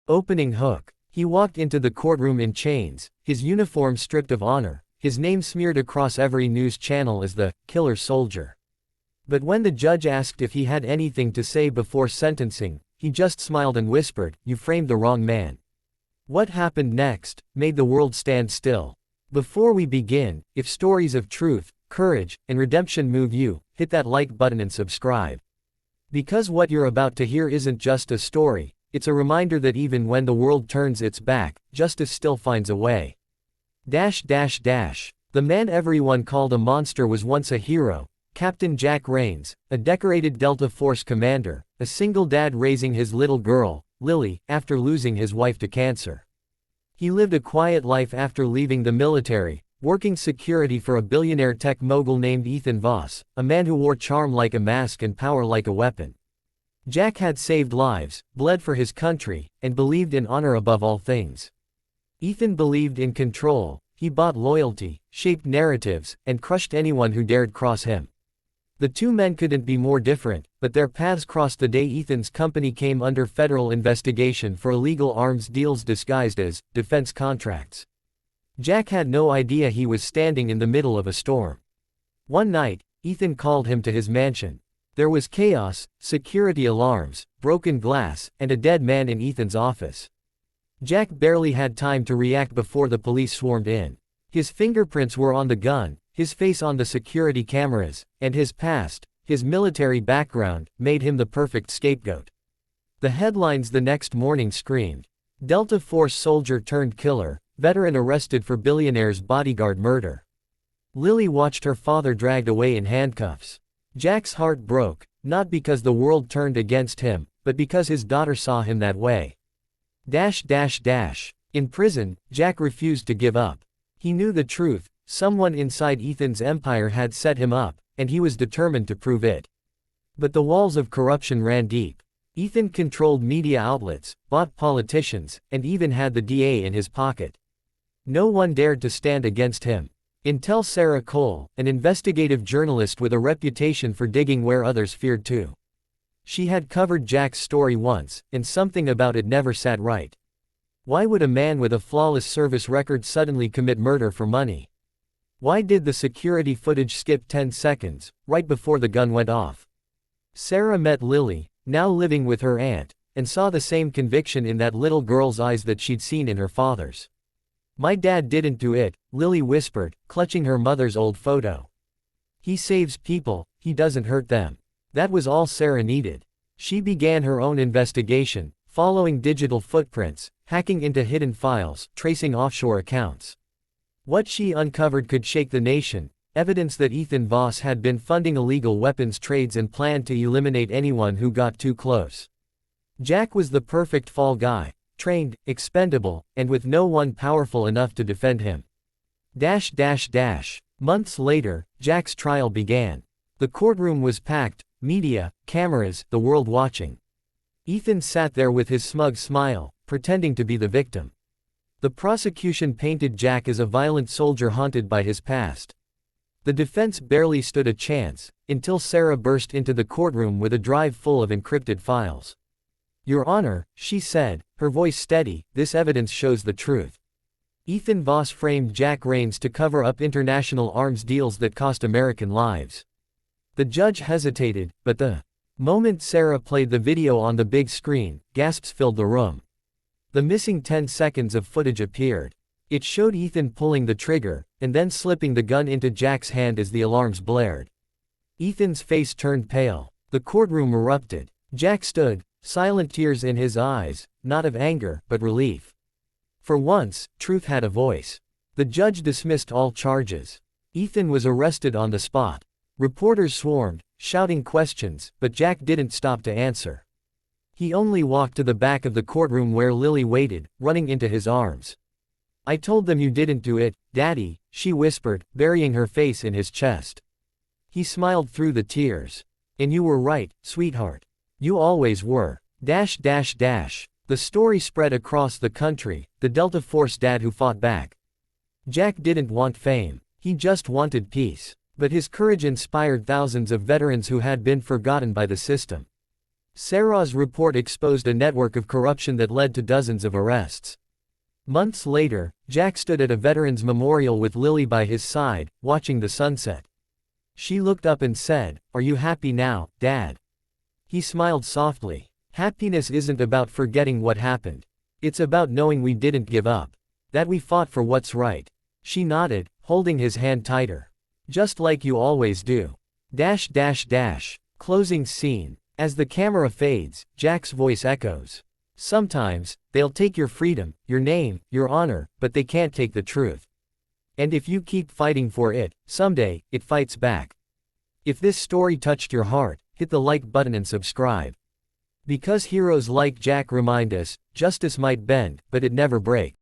Opening hook. He walked into the courtroom in chains, his uniform stripped of honor, his name smeared across every news channel as the killer soldier. But when the judge asked if he had anything to say before sentencing, he just smiled and whispered, "You framed the wrong man." What happened next made the world stand still. Before we begin, if stories of truth, courage, and redemption move you, hit that like button and subscribe. Because what you're about to hear isn't just a story, it's a reminder that even when the world turns its back, justice still finds a way. The man everyone called a monster was once a hero, Captain Jack Rains, a decorated Delta Force commander, a single dad raising his little girl, Lily, after losing his wife to cancer. He lived a quiet life after leaving the military, working security for a billionaire tech mogul named Ethan Voss, a man who wore charm like a mask and power like a weapon. Jack had saved lives, bled for his country, and believed in honor above all things. Ethan believed in control, he bought loyalty, shaped narratives, and crushed anyone who dared cross him. The two men couldn't be more different, but their paths crossed the day Ethan's company came under federal investigation for illegal arms deals disguised as defense contracts. Jack had no idea he was standing in the middle of a storm. One night, Ethan called him to his mansion. There was chaos, security alarms, broken glass, and a dead man in Ethan's office. Jack barely had time to react before the police swarmed in. His fingerprints were on the gun, his face on the security cameras, and his past, his military background, made him the perfect scapegoat. The headlines the next morning screamed, "Delta Force soldier turned killer, veteran arrested for billionaire's bodyguard murder." Lily watched her father dragged away in handcuffs. Jack's heart broke, not because the world turned against him, but because his daughter saw him that way. In prison, Jack refused to give up. He knew the truth. Someone inside Ethan's empire had set him up, and he was determined to prove it. But the walls of corruption ran deep. Ethan controlled media outlets, bought politicians, and even had the DA in his pocket. No one dared to stand against him. Until Sarah Cole, an investigative journalist with a reputation for digging where others feared to. She had covered Jack's story once, and something about it never sat right. Why would a man with a flawless service record suddenly commit murder for money? Why did the security footage skip 10 seconds, right before the gun went off? Sarah met Lily, now living with her aunt, and saw the same conviction in that little girl's eyes that she'd seen in her father's. "My dad didn't do it," Lily whispered, clutching her mother's old photo. "He saves people, he doesn't hurt them." That was all Sarah needed. She began her own investigation, following digital footprints, hacking into hidden files, tracing offshore accounts. What she uncovered could shake the nation, evidence that Ethan Voss had been funding illegal weapons trades and planned to eliminate anyone who got too close. Jack was the perfect fall guy, trained, expendable, and with no one powerful enough to defend him. Months later, Jack's trial began. The courtroom was packed, media, cameras, the world watching. Ethan sat there with his smug smile, pretending to be the victim. The prosecution painted Jack as a violent soldier haunted by his past. The defense barely stood a chance, until Sarah burst into the courtroom with a drive full of encrypted files. "Your Honor," she said, her voice steady, "this evidence shows the truth. Ethan Voss framed Jack Rains to cover up international arms deals that cost American lives." The judge hesitated, but the moment Sarah played the video on the big screen, gasps filled the room. The missing 10 seconds of footage appeared. It showed Ethan pulling the trigger, and then slipping the gun into Jack's hand as the alarms blared. Ethan's face turned pale. The courtroom erupted. Jack stood, silent, tears in his eyes, not of anger, but relief. For once, truth had a voice. The judge dismissed all charges. Ethan was arrested on the spot. Reporters swarmed, shouting questions, but Jack didn't stop to answer. He only walked to the back of the courtroom where Lily waited, running into his arms. "I told them you didn't do it, Daddy," she whispered, burying her face in his chest. He smiled through the tears. "And you were right, sweetheart. You always were." The story spread across the country, the Delta Force dad who fought back. Jack didn't want fame, he just wanted peace. But his courage inspired thousands of veterans who had been forgotten by the system. Sarah's report exposed a network of corruption that led to dozens of arrests. Months later, Jack stood at a veterans memorial with Lily by his side, watching the sunset. She looked up and said, "Are you happy now, Dad?" He smiled softly. "Happiness isn't about forgetting what happened. It's about knowing we didn't give up. That we fought for what's right." She nodded, holding his hand tighter. "Just like you always do." Closing scene. As the camera fades, Jack's voice echoes. "Sometimes, they'll take your freedom, your name, your honor, but they can't take the truth. And if you keep fighting for it, someday, it fights back." If this story touched your heart, hit the like button and subscribe. Because heroes like Jack remind us, justice might bend, but it never breaks.